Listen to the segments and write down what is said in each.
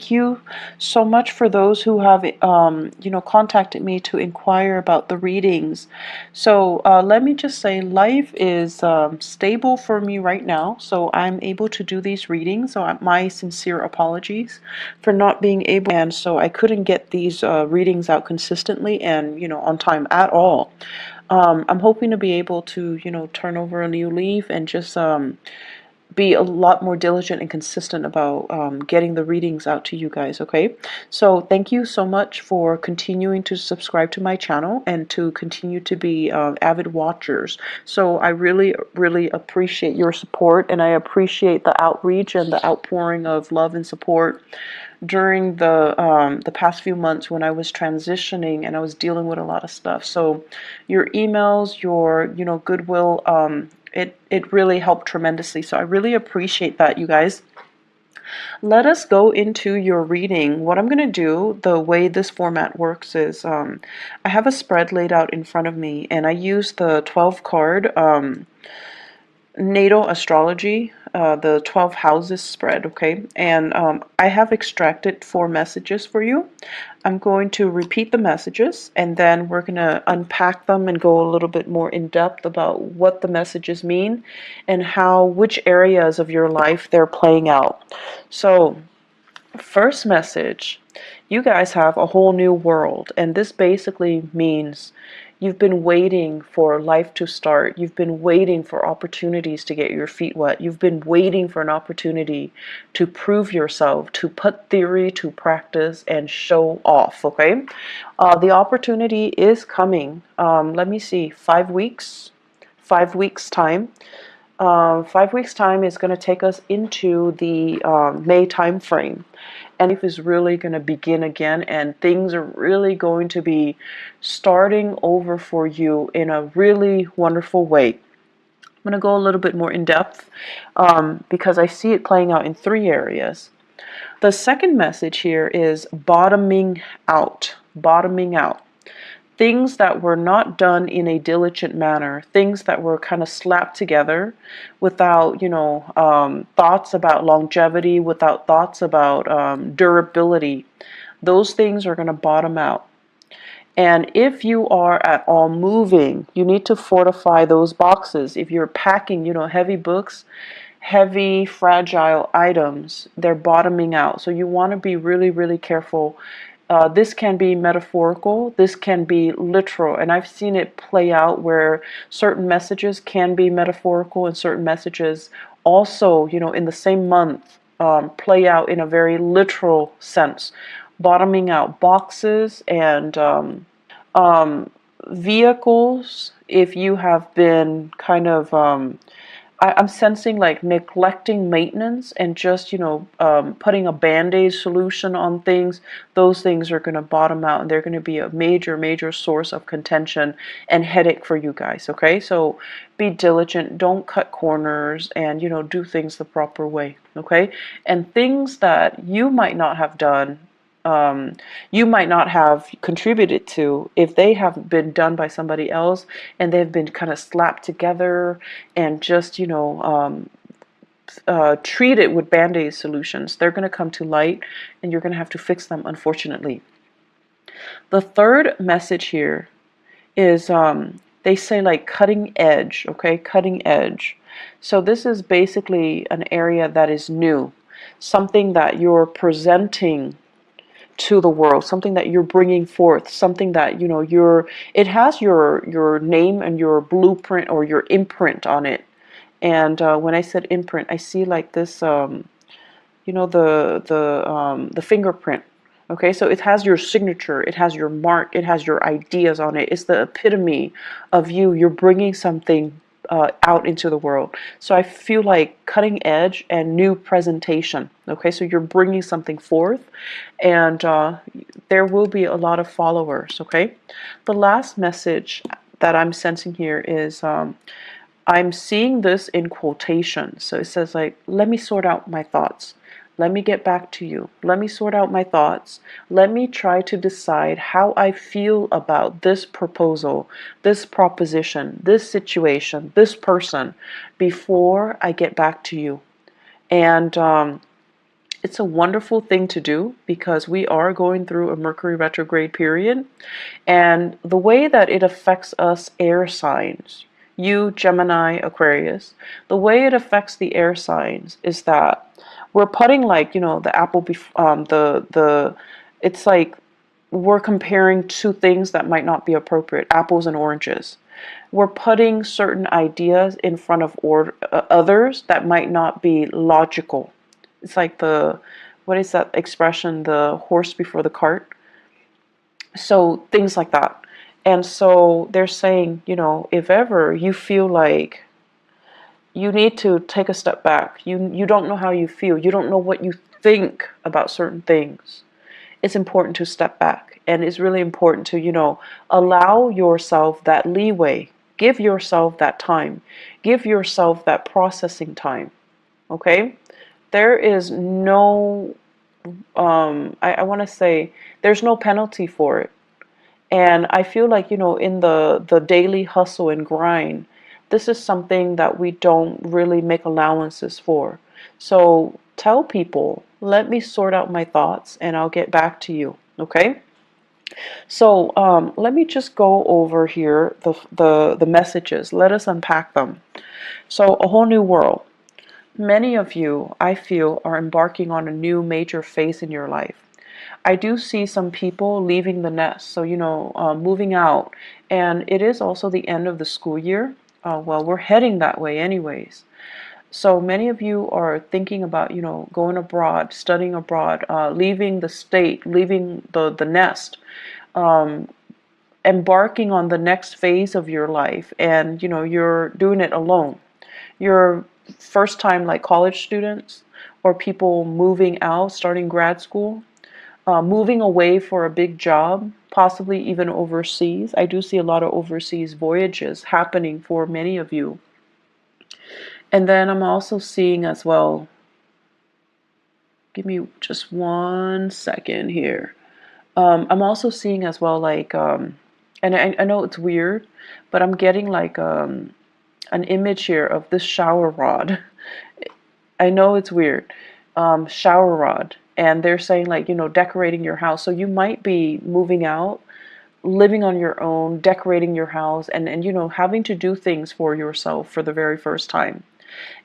thank you so much for those who have, contacted me to inquire about the readings. So let me just say, life is stable for me right now, so I'm able to do these readings. So my sincere apologies for not being able, and so I couldn't get these readings out consistently and on time at all. I'm hoping to be able to turn over a new leaf and just be a lot more diligent and consistent about getting the readings out to you guys, okay? So thank you so much for continuing to subscribe to my channel and to continue to be avid watchers. So I really, really appreciate your support, and I appreciate the outreach and the outpouring of love and support during the past few months when I was transitioning and I was dealing with a lot of stuff. So your emails, your goodwill, it really helped tremendously. So I really appreciate that, you guys. Let us go into your reading. What I'm going to do, the way this format works is I have a spread laid out in front of me, and I use the 12 card natal astrology, the 12 houses spread, okay? And I have extracted 4 messages for you. I'm going to repeat the messages, and then we're going to unpack them and go a little bit more in depth about what the messages mean and which areas of your life they're playing out. So, first message, you guys have a whole new world, and this basically means you've been waiting for life to start. You've been waiting for opportunities to get your feet wet. You've been waiting for an opportunity to prove yourself, to put theory to practice and show off, okay? The opportunity is coming. Let me see, 5 weeks? 5 weeks time. 5 weeks time is going to take us into the May time frame, and life is really going to begin again, and things are really going to be starting over for you in a really wonderful way. I'm going to go a little bit more in depth because I see it playing out in 3 areas. The second message here is bottoming out. Bottoming out. Things that were not done in a diligent manner, things that were kind of slapped together without, thoughts about longevity, without thoughts about durability, those things are going to bottom out. And if you are at all moving, you need to fortify those boxes. If you're packing, heavy books, heavy, fragile items, they're bottoming out. So you want to be really, really careful. This can be metaphorical, this can be literal, and I've seen it play out where certain messages can be metaphorical and certain messages also, in the same month, play out in a very literal sense. Bottoming out boxes and vehicles, if you have been kind of I'm sensing like neglecting maintenance and just, putting a Band-Aid solution on things. Those things are going to bottom out, and they're going to be a major, major source of contention and headache for you guys, okay? So be diligent. Don't cut corners and, do things the proper way, okay? And things that you might not have done, you might not have contributed to, if they have been done by somebody else and they've been kind of slapped together and just treated with Band-Aid solutions, they're going to come to light and you're going to have to fix them, unfortunately. The third message here is they say like cutting edge, okay? Cutting edge. So this is basically an area that is new, something that you're presenting to the world, something that you're bringing forth, something that it has your name and your blueprint or your imprint on it. And when I said imprint, I see like this the fingerprint. Okay, so it has your signature, it has your mark, it has your ideas on it. It's the epitome of you. You're bringing something out into the world. So I feel like cutting edge and new presentation. Okay, so you're bringing something forth, and there will be a lot of followers. Okay, the last message that I'm sensing here is I'm seeing this in quotations. So it says like, let me sort out my thoughts. Let me get back to you. Let me sort out my thoughts. Let me try to decide how I feel about this proposal, this proposition, this situation, this person before I get back to you. And It's a wonderful thing to do because we are going through a Mercury retrograde period, and the way that it affects us air signs, you, Gemini, Aquarius, the way it affects the air signs is that we're putting, like, the apple, it's like we're comparing two things that might not be appropriate, apples and oranges. We're putting certain ideas in front of others that might not be logical. It's like what is that expression, the horse before the cart? So things like that. And so they're saying, if ever you feel like you need to take a step back, you don't know how you feel, you don't know what you think about certain things, it's important to step back. And it's really important to, allow yourself that leeway. Give yourself that time. Give yourself that processing time. Okay? There is no, I want to say, there's no penalty for it. And I feel like, in the daily hustle and grind, this is something that we don't really make allowances for. So tell people, let me sort out my thoughts and I'll get back to you. Okay? So let me just go over here the messages. Let us unpack them. So a whole new world. Many of you, I feel, are embarking on a new major phase in your life. I do see some people leaving the nest, so moving out, and it is also the end of the school year. Well, we're heading that way anyways. So many of you are thinking about, going abroad, studying abroad, leaving the state, leaving the nest, embarking on the next phase of your life, and you're doing it alone. You're first time, like college students or people moving out, starting grad school, moving away for a big job, possibly even overseas. I do see a lot of overseas voyages happening for many of you. And then I'm also seeing as well, give me just 1 second here. I'm also seeing as well, like, and I know it's weird, but I'm getting like an image here of this shower rod. I know it's weird. Shower rod. And they're saying, like, decorating your house. So you might be moving out, living on your own, decorating your house, and having to do things for yourself for the very first time.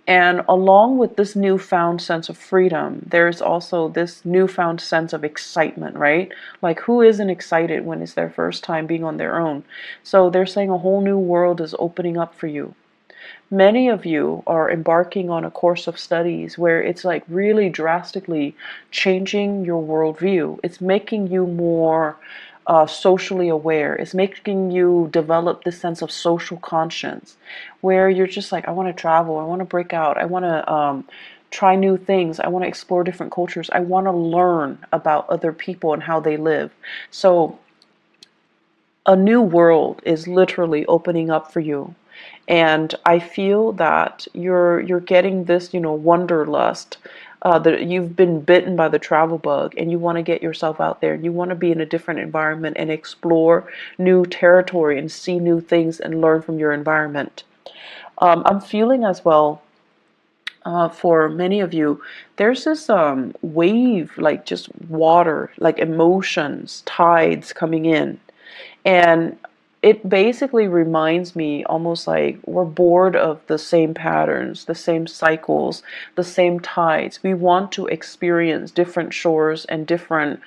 And along with this newfound sense of freedom, there's also this newfound sense of excitement, right? Like, who isn't excited when it's their first time being on their own? So they're saying a whole new world is opening up for you. Many of you are embarking on a course of studies where it's like really drastically changing your worldview. It's making you more socially aware. It's making you develop this sense of social conscience where you're just like, I want to travel, I want to break out, I want to try new things, I want to explore different cultures, I want to learn about other people and how they live. So a new world is literally opening up for you. And I feel that you're getting this, wanderlust, that you've been bitten by the travel bug and you want to get yourself out there. You want to be in a different environment and explore new territory and see new things and learn from your environment. I'm feeling as well, for many of you, there's this wave, like just water, like emotions, tides coming in. And it basically reminds me almost like we're bored of the same patterns, the same cycles, the same tides. We want to experience different shores and different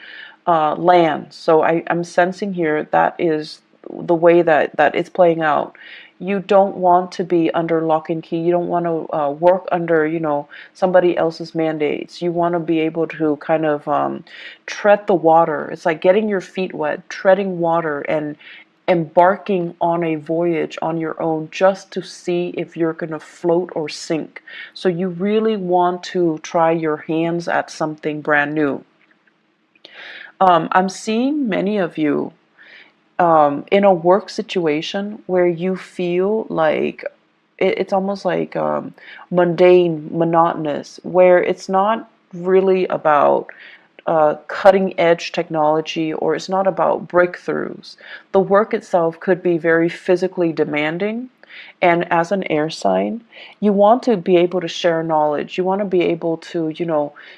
lands. So I'm sensing here that is the way that it's playing out. You don't want to be under lock and key. You don't want to work under, somebody else's mandates. You want to be able to kind of tread the water. It's like getting your feet wet, treading water, and embarking on a voyage on your own just to see if you're going to float or sink. So you really want to try your hands at something brand new. I'm seeing many of you in a work situation where you feel like it's almost like mundane, monotonous, where it's not really about cutting edge technology, or it's not about breakthroughs. The work itself could be very physically demanding. And as an air sign, you want to be able to share knowledge. You want to be able to,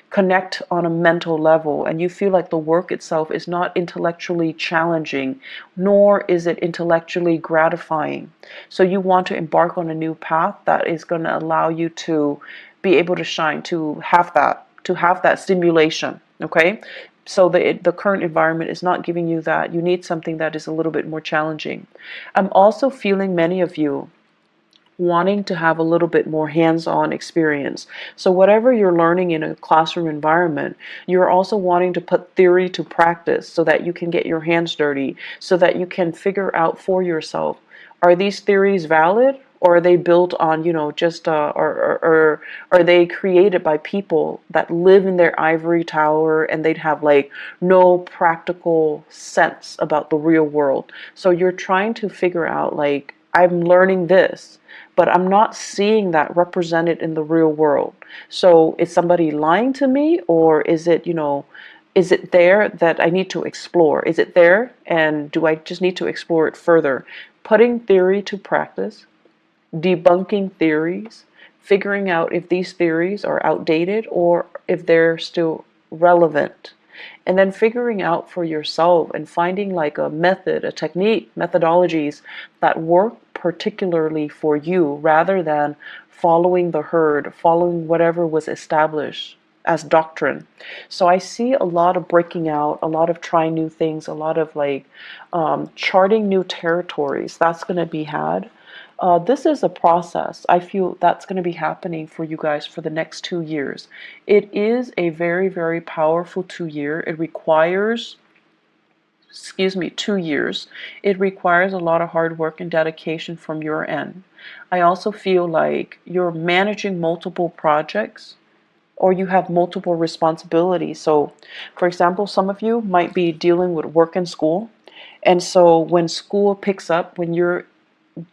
connect on a mental level. And you feel like the work itself is not intellectually challenging, nor is it intellectually gratifying. So you want to embark on a new path that is going to allow you to be able to shine, to have that stimulation. Okay. So the current environment is not giving you that. You need something that is a little bit more challenging. I'm also feeling many of you wanting to have a little bit more hands-on experience. So whatever you're learning in a classroom environment, you're also wanting to put theory to practice so that you can get your hands dirty, so that you can figure out for yourself, are these theories valid? Or are they built on, just, or are they created by people that live in their ivory tower and they'd have like no practical sense about the real world? So you're trying to figure out, like, I'm learning this, but I'm not seeing that represented in the real world. So is somebody lying to me, or is it, is it there that I need to explore? Is it there, and do I just need to explore it further? Putting theory to practice, debunking theories, figuring out if these theories are outdated or if they're still relevant. And then figuring out for yourself and finding like a method, a technique, methodologies that work particularly for you, rather than following the herd, following whatever was established as doctrine. So I see a lot of breaking out, a lot of trying new things, a lot of like charting new territories. That's going to be had. This is a process. I feel that's going to be happening for you guys for the next 2 years. It is a very, very powerful 2 year. It requires, 2 years. It requires a lot of hard work and dedication from your end. I also feel like you're managing multiple projects, or you have multiple responsibilities. So, for example, some of you might be dealing with work and school. And so when school picks up, when you're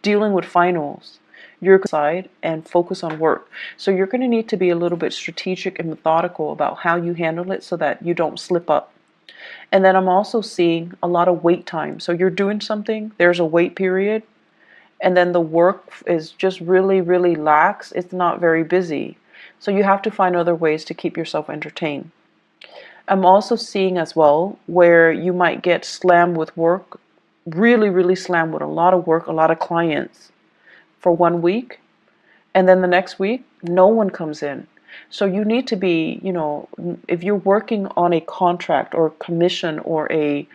dealing with finals, you're side and focus on work. So you're going to need to be a little bit strategic and methodical about how you handle it so that you don't slip up. And then I'm also seeing a lot of wait time. So you're doing something, there's a wait period, and then the work is just really, really lax. It's not very busy. So you have to find other ways to keep yourself entertained. I'm also seeing as well where you might get slammed with work, really, really slammed with a lot of work, a lot of clients for 1 week. And then the next week, no one comes in. So you need to be, if you're working on a contract or commission or a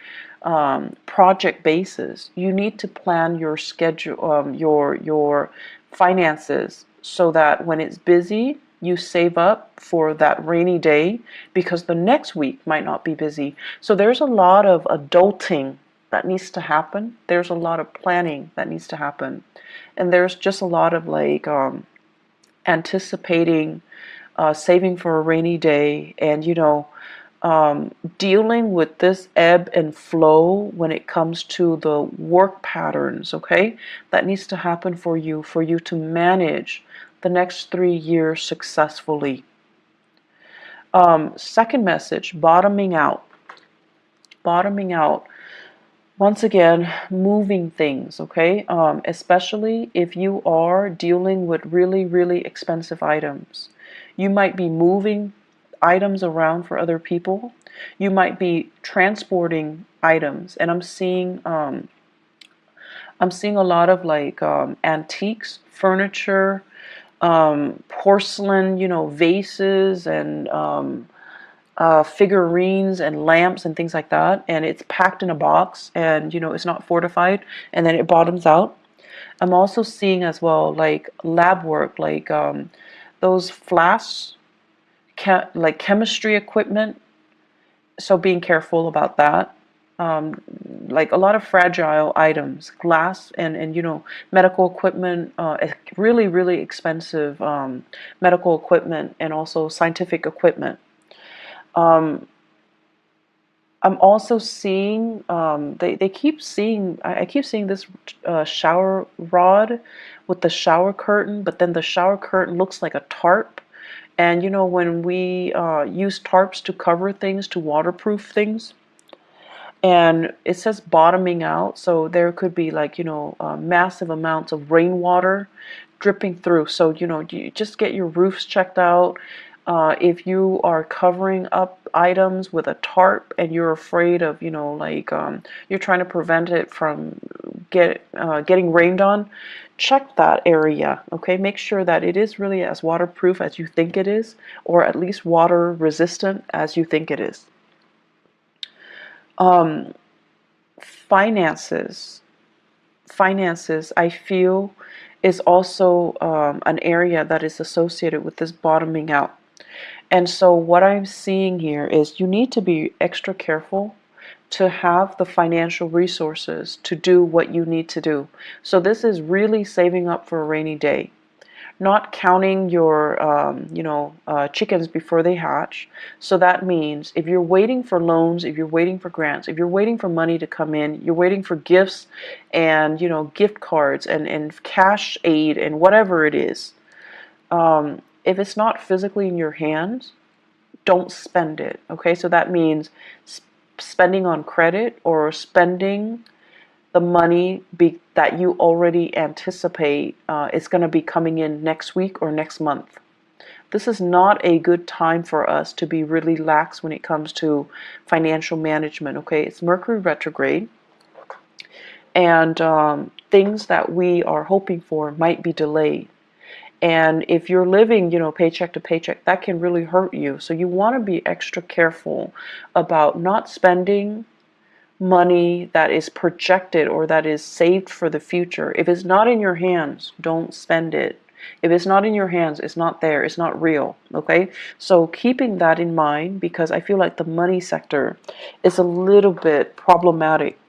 project basis, you need to plan your schedule, your finances, so that when it's busy, you save up for that rainy day, because the next week might not be busy. So there's a lot of adulting that needs to happen. There's a lot of planning that needs to happen. And there's just a lot of like anticipating, saving for a rainy day, and dealing with this ebb and flow when it comes to the work patterns. Okay, that needs to happen for you to manage the next 3 years successfully. Second message, bottoming out. Bottoming out. Once again, moving things, okay? Especially if you are dealing with really, really expensive items. You might be moving items around for other people. You might be transporting items, and I'm seeing a lot of like antiques, furniture, porcelain, vases and figurines and lamps and things like that, and it's packed in a box, and it's not fortified, and then it bottoms out. I'm also seeing as well like lab work, like those flasks, like chemistry equipment. So being careful about that. Like a lot of fragile items, glass and medical equipment, really, really expensive medical equipment, and also scientific equipment. Um, I'm also seeing, they keep seeing, I keep seeing this shower rod with the shower curtain, but then the shower curtain looks like a tarp. And when we use tarps to cover things, to waterproof things, And it says bottoming out, so there could be like, massive amounts of rainwater dripping through. So, you just get your roofs checked out. If you are covering up items with a tarp and you're afraid of, you're trying to prevent it from getting rained on, check that area, okay? Make sure that it is really as waterproof as you think it is, or at least water resistant as you think it is. Um, finances. Finances, I feel, is also an area that is associated with this bottoming out. And so what I'm seeing here is you need to be extra careful to have the financial resources to do what you need to do. So this is really saving up for a rainy day, not counting your chickens before they hatch. So that means if you're waiting for loans, if you're waiting for grants, if you're waiting for money to come in, you're waiting for gifts and gift cards and cash aid and whatever it is, if it's not physically in your hands, don't spend it. Okay, so that means spending on credit or spending the money that you already anticipate is going to be coming in next week or next month. This is not a good time for us to be really lax when it comes to financial management. Okay, it's Mercury retrograde, and things that we are hoping for might be delayed. And if you're living, paycheck to paycheck, that can really hurt you. So you want to be extra careful about not spending money that is projected or that is saved for the future. If it's not in your hands, don't spend it. If it's not in your hands, it's not there, it's not real, okay? So keeping that in mind, because I feel like the money sector is a little bit problematic.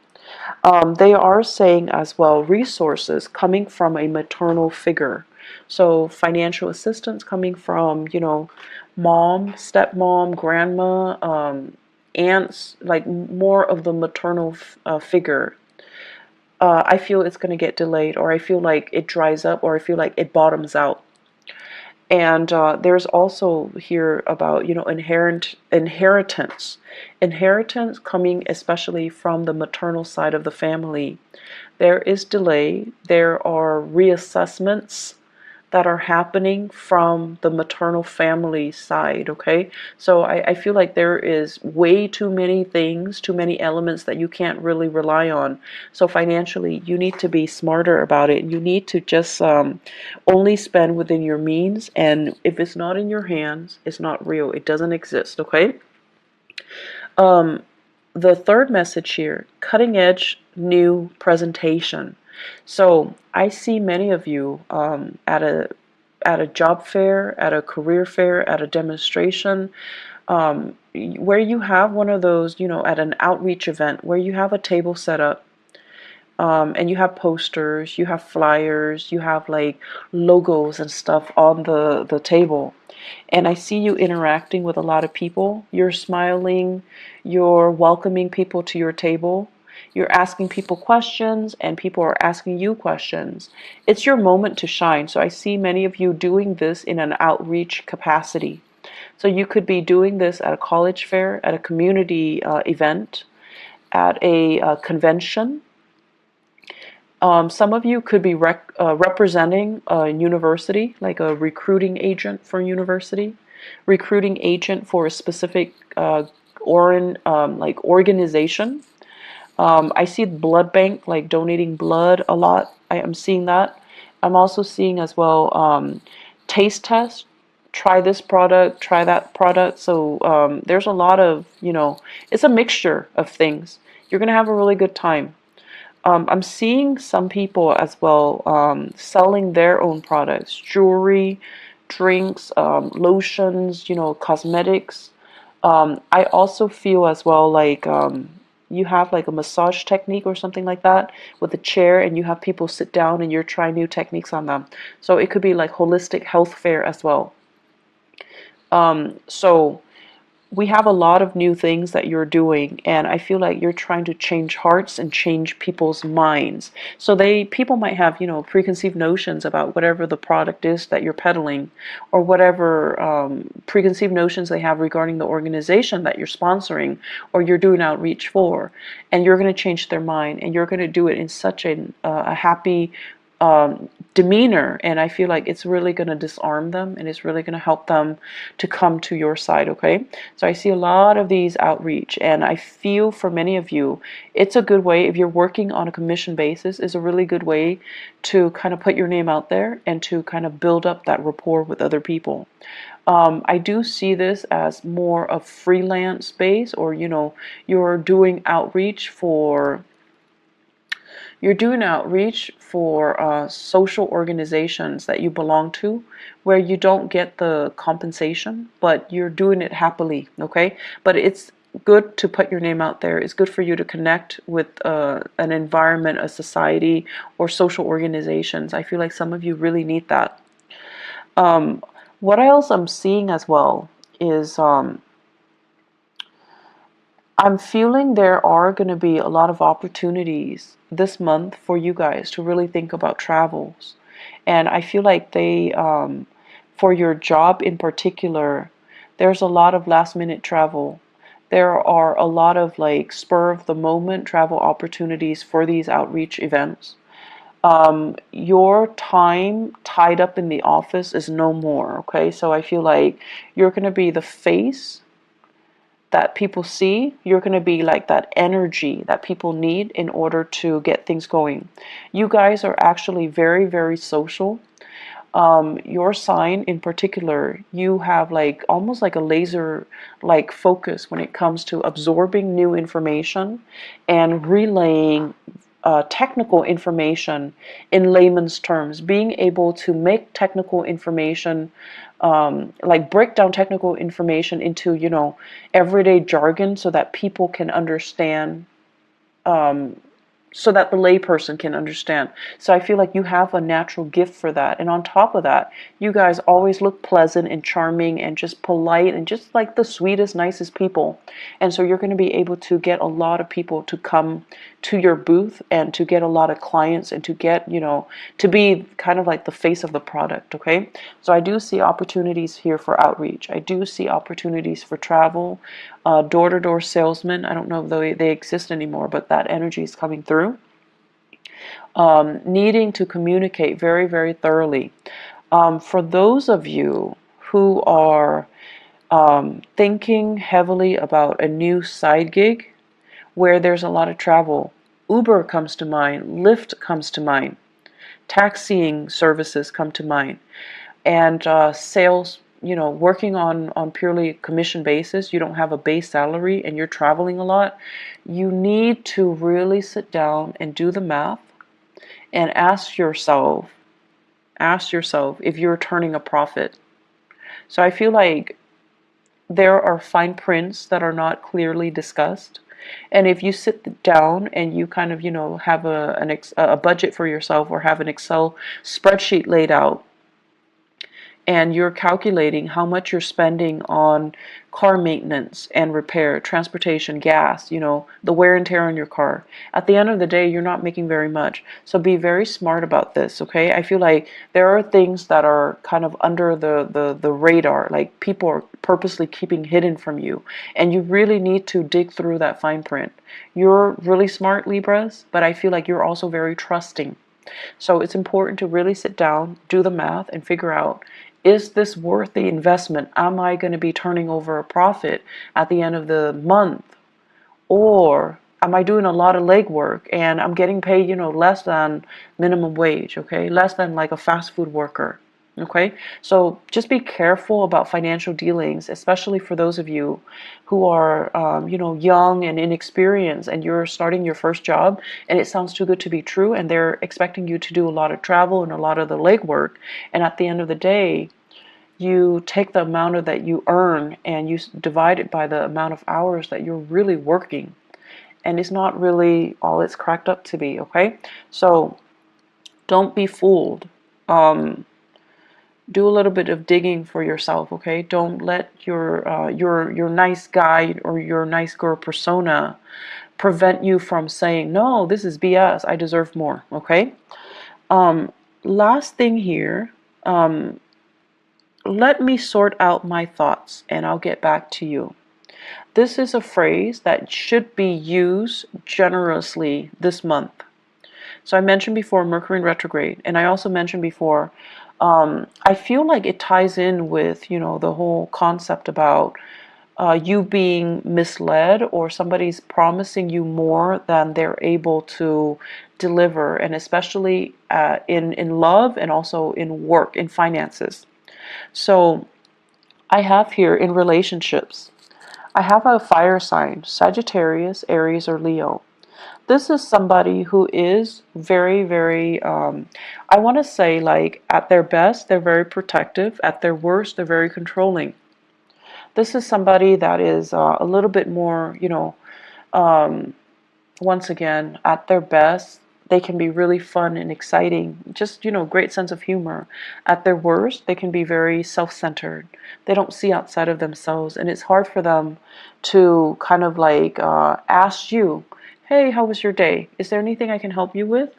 They are saying as well resources coming from a maternal figure. So financial assistance coming from, mom, stepmom, grandma, aunts, like more of the maternal figure. I feel it's going to get delayed, or I feel like it dries up, or I feel like it bottoms out. And there's also here about, inheritance. Inheritance coming especially from the maternal side of the family. There is delay. There are reassessments that are happening from the maternal family side, okay? So I feel like there is way too many things, too many elements that you can't really rely on. So financially, you need to be smarter about it. You need to just only spend within your means, and if it's not in your hands, it's not real. It doesn't exist, okay? The third message here, cutting edge new presentation. So I see many of you at a job fair, at a career fair, at a demonstration, where you have one of those, at an outreach event where you have a table set up, and you have posters, you have flyers, you have like logos and stuff on the table. And I see you interacting with a lot of people. You're smiling, you're welcoming people to your table, you're asking people questions, and people are asking you questions. It's your moment to shine. So I see many of you doing this in an outreach capacity. So you could be doing this at a college fair, at a community event, at a convention. Some of you could be representing a university, like a recruiting agent for a university, recruiting agent for a specific organization. I see blood bank, like donating blood a lot. I am seeing that. I'm also seeing as well taste test. Try this product, try that product. So there's a lot of, it's a mixture of things. You're going to have a really good time. I'm seeing some people as well selling their own products, jewelry, drinks, lotions, cosmetics. I also feel as well like you have like a massage technique or something like that with a chair, and you have people sit down and you're trying new techniques on them. So it could be like holistic health fair as well. So we have a lot of new things that you're doing, and I feel like you're trying to change hearts and change people's minds. So people might have, preconceived notions about whatever the product is that you're peddling, or whatever preconceived notions they have regarding the organization that you're sponsoring or you're doing outreach for, and you're going to change their mind, and you're going to do it in such a happy demeanor, and I feel like it's really going to disarm them, and it's really going to help them to come to your side. Okay, so I see a lot of these outreach, and I feel for many of you it's a good way, if you're working on a commission basis, is a really good way to kind of put your name out there and to kind of build up that rapport with other people. I do see this as more of freelance base, or you're doing outreach for social organizations that you belong to, where you don't get the compensation, but you're doing it happily, okay? But it's good to put your name out there. It's good for you to connect with an environment, a society, or social organizations. I feel like some of you really need that. What else I'm seeing as well is I'm feeling there are going to be a lot of opportunities this month for you guys to really think about travels. And I feel like for your job in particular, there's a lot of last minute travel. There are a lot of like spur of the moment travel opportunities for these outreach events. Your time tied up in the office is no more, okay? So I feel like you're going to be the face that people see. You're going to be like that energy that people need in order to get things going. You guys are actually very, very social. Your sign in particular, you have like almost like a laser like focus when it comes to absorbing new information and relaying technical information in layman's terms, being able to make technical information, like break down technical information into, everyday jargon so that people can understand, so that the layperson can understand. So I feel like you have a natural gift for that. And on top of that, you guys always look pleasant and charming and just polite and just like the sweetest, nicest people. And so you're going to be able to get a lot of people to come to your booth and to get a lot of clients and to get, to be kind of like the face of the product, okay? So I do see opportunities here for outreach. I do see opportunities for travel, door-to-door salesmen. I don't know if they exist anymore, but that energy is coming through. Needing to communicate very, very thoroughly. For those of you who are thinking heavily about a new side gig where there's a lot of travel, Uber comes to mind, Lyft comes to mind, taxiing services come to mind, and sales, working on purely commission basis. You don't have a base salary and you're traveling a lot. You need to really sit down and do the math and ask yourself if you're turning a profit. So I feel like there are fine prints that are not clearly discussed. And if you sit down and you kind of, have a budget for yourself, or have an Excel spreadsheet laid out, and you're calculating how much you're spending on car maintenance and repair, transportation, gas, the wear and tear on your car. At the end of the day, you're not making very much. So be very smart about this, okay? I feel like there are things that are kind of under the radar, like people are purposely keeping hidden from you, and you really need to dig through that fine print. You're really smart, Libras, but I feel like you're also very trusting. So it's important to really sit down, do the math, and figure out, is this worth the investment? Am I going to be turning over a profit at the end of the month? Or am I doing a lot of legwork and I'm getting paid, less than minimum wage, okay? Less than like a fast food worker, okay? So just be careful about financial dealings, especially for those of you who are, young and inexperienced, and you're starting your first job and it sounds too good to be true, and they're expecting you to do a lot of travel and a lot of the legwork, and at the end of the day, you take the amount of that you earn and you divide it by the amount of hours that you're really working, and it's not really all it's cracked up to be, okay? So don't be fooled. Do a little bit of digging for yourself, okay? Don't let your nice guy or your nice girl persona prevent you from saying, no, this is BS, I deserve more, okay? Last thing here, let me sort out my thoughts and I'll get back to you. This is a phrase that should be used generously this month. So I mentioned before Mercury in retrograde, and I also mentioned before, I feel like it ties in with, the whole concept about you being misled, or somebody's promising you more than they're able to deliver, and especially in love and also in work, in finances. So I have here in relationships, I have a fire sign, Sagittarius, Aries, or Leo. This is somebody who is very, very, I want to say, like, at their best, they're very protective. At their worst, they're very controlling. This is somebody that is a little bit more, once again, at their best, they can be really fun and exciting, just, great sense of humor. At their worst, they can be very self-centered. They don't see outside of themselves, and it's hard for them to kind of like ask you, hey, how was your day? Is there anything I can help you with?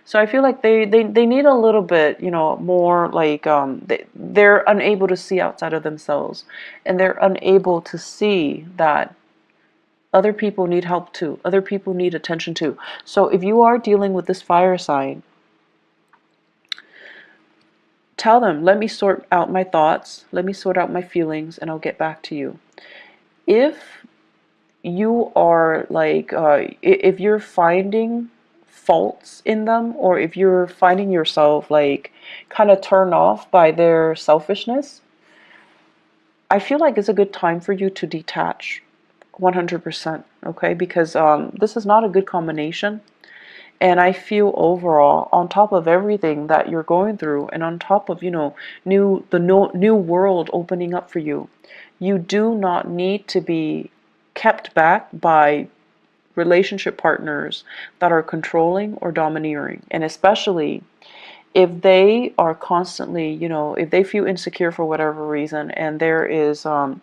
So I feel like they need a little bit, more like they're unable to see outside of themselves, and they're unable to see that other people need help too. Other people need attention too. So if you are dealing with this fire sign, tell them, let me sort out my thoughts, let me sort out my feelings, and I'll get back to you. If you are like, if you're finding faults in them, or if you're finding yourself like kind of turned off by their selfishness, I feel like it's a good time for you to detach 100%, okay? Because this is not a good combination. And I feel overall, on top of everything that you're going through, and on top of, new world opening up for you, you do not need to be kept back by relationship partners that are controlling or domineering. And especially if they are constantly, if they feel insecure for whatever reason, and there is a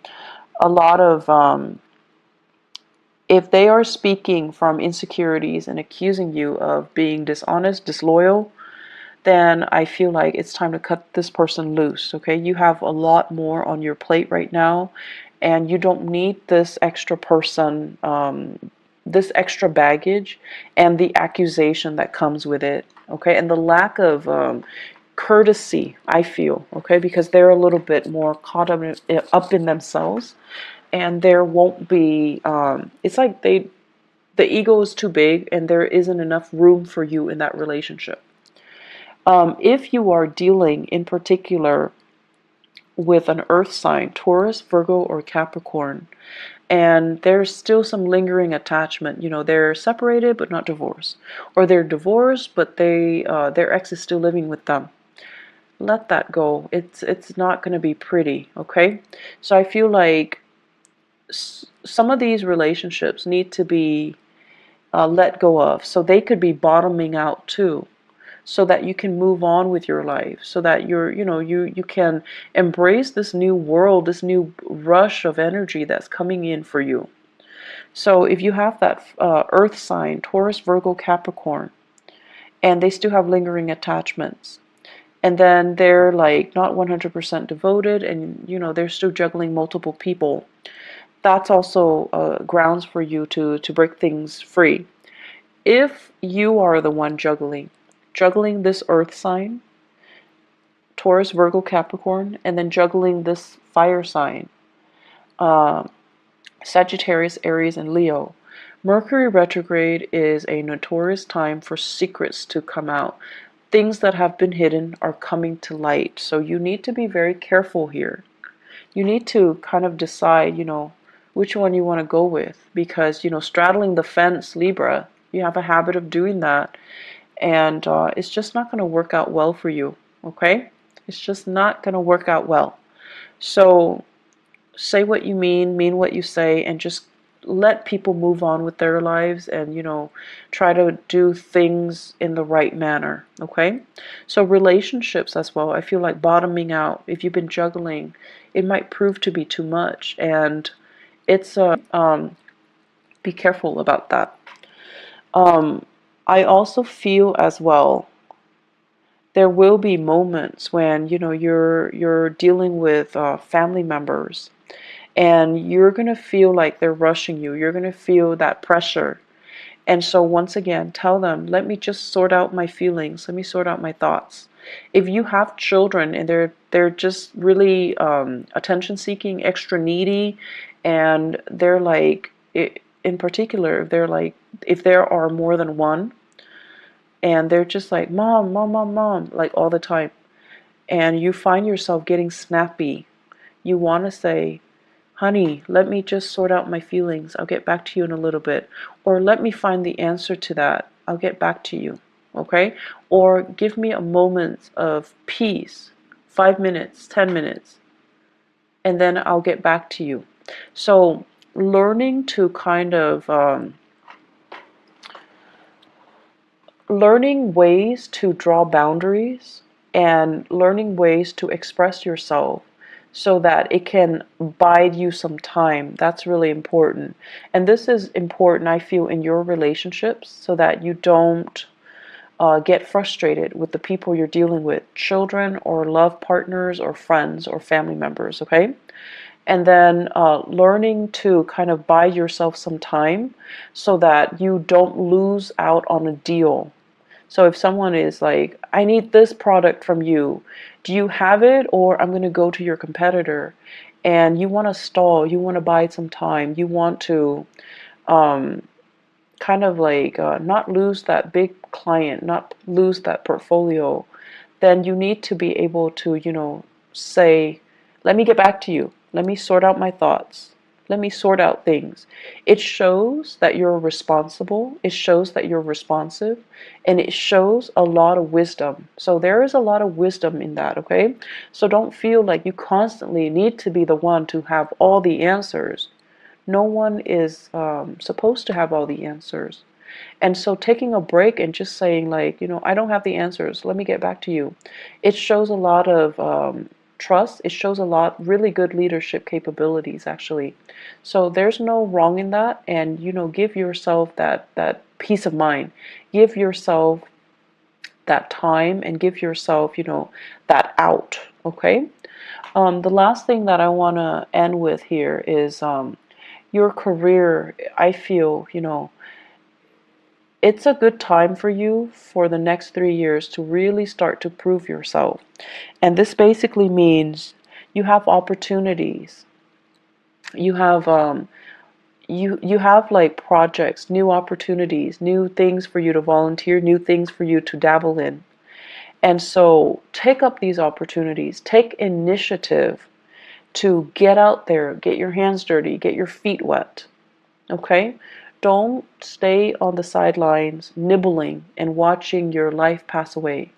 lot of if they are speaking from insecurities and accusing you of being dishonest, disloyal, then I feel like it's time to cut this person loose, okay? You have a lot more on your plate right now, and you don't need this extra person, this extra baggage, and the accusation that comes with it, okay? And the lack of courtesy, I feel, okay? Because they're a little bit more caught up in themselves, and there won't be, it's like the ego is too big and there isn't enough room for you in that relationship. If you are dealing in particular with an earth sign, Taurus, Virgo, or Capricorn, and there's still some lingering attachment, they're separated but not divorced, or they're divorced but their ex is still living with them, let that go. It's not going to be pretty, okay? So I feel like some of these relationships need to be let go of, so they could be bottoming out too, so that you can move on with your life, so that you can embrace this new world, this new rush of energy that's coming in for you. So if you have that earth sign, Taurus, Virgo, Capricorn, and they still have lingering attachments, and then they're like not 100% devoted, and they're still juggling multiple people, that's also grounds for you to break things free. If you are the one juggling this earth sign, Taurus, Virgo, Capricorn, and then juggling this fire sign, Sagittarius, Aries, and Leo, Mercury retrograde is a notorious time for secrets to come out. Things that have been hidden are coming to light. So you need to be very careful here. You need to kind of decide, which one you want to go with, because, straddling the fence, Libra, you have a habit of doing that, and it's just not going to work out well for you, okay? It's just not going to work out well. So say what you mean what you say, and just let people move on with their lives and, try to do things in the right manner, okay? So relationships as well, I feel like bottoming out. If you've been juggling, it might prove to be too much, and it's be careful about that. I also feel as well there will be moments when, you're dealing with family members, and you're going to feel like they're rushing you. You're going to feel that pressure. And so once again, tell them, let me just sort out my feelings. Let me sort out my thoughts. If you have children and they're just really attention seeking, extra needy, and they're like, in particular, if there are more than one, and they're just like, mom, mom, mom, mom, like all the time, and you find yourself getting snappy, you want to say, honey, let me just sort out my feelings. I'll get back to you in a little bit. Or let me find the answer to that. I'll get back to you. Okay? Or give me a moment of peace, 5 minutes, 10 minutes, and then I'll get back to you. So learning to kind of learning ways to draw boundaries and learning ways to express yourself so that it can bide you some time. That's really important. And this is important, I feel, in your relationships so that you don't get frustrated with the people you're dealing with, children or love partners or friends or family members, okay? And then learning to kind of buy yourself some time so that you don't lose out on a deal. So if someone is like, I need this product from you, do you have it, or I'm going to go to your competitor? And you want to stall, you want to buy some time, you want to kind of like not lose that big client, not lose that portfolio, then you need to be able to, say, let me get back to you. Let me sort out my thoughts. Let me sort out things. It shows that you're responsible. It shows that you're responsive. And it shows a lot of wisdom. So there is a lot of wisdom in that, okay? So don't feel like you constantly need to be the one to have all the answers. No one is supposed to have all the answers. And so taking a break and just saying like, I don't have the answers. Let me get back to you. It shows a lot of trust. It shows a lot really good leadership capabilities actually. So there's no wrong in that. And give yourself that peace of mind. Give yourself that time and give yourself, that out. Okay. The last thing that I want to end with here is your career. I feel, it's a good time for you for the next 3 years to really start to prove yourself. And this basically means you have opportunities. You have you have like projects, new opportunities, new things for you to volunteer, new things for you to dabble in. And so take up these opportunities, take initiative to get out there, get your hands dirty, get your feet wet. Okay? Don't stay on the sidelines nibbling and watching your life pass away.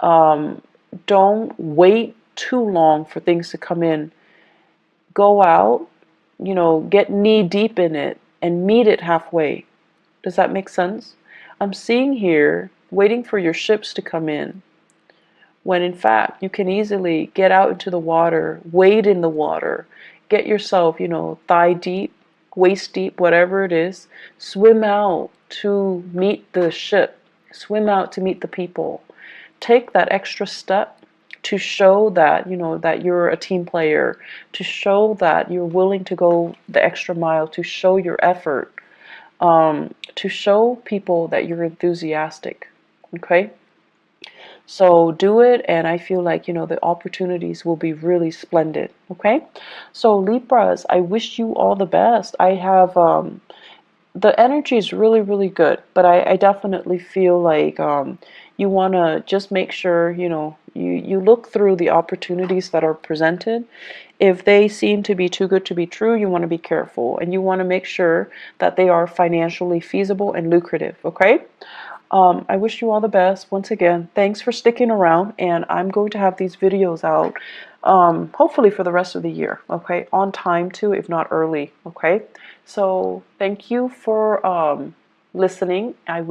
Don't wait too long for things to come in. Go out, get knee deep in it and meet it halfway. Does that make sense? I'm seeing here waiting for your ships to come in, when in fact you can easily get out into the water, wade in the water, get yourself, thigh deep, waist deep, whatever it is, swim out to meet the ship, swim out to meet the people. Take that extra step to show that, that you're a team player, to show that you're willing to go the extra mile, to show your effort, to show people that you're enthusiastic. Okay? So do it, and I feel like, the opportunities will be really splendid. Okay? So Libras, I wish you all the best. I have, the energy is really, really good, but I definitely feel like you want to just make sure, you look through the opportunities that are presented. If they seem to be too good to be true, you want to be careful, and you want to make sure that they are financially feasible and lucrative, okay? I wish you all the best. Once again, thanks for sticking around, and I'm going to have these videos out hopefully for the rest of the year, okay? On time too, if not early, okay? So thank you for listening. I wish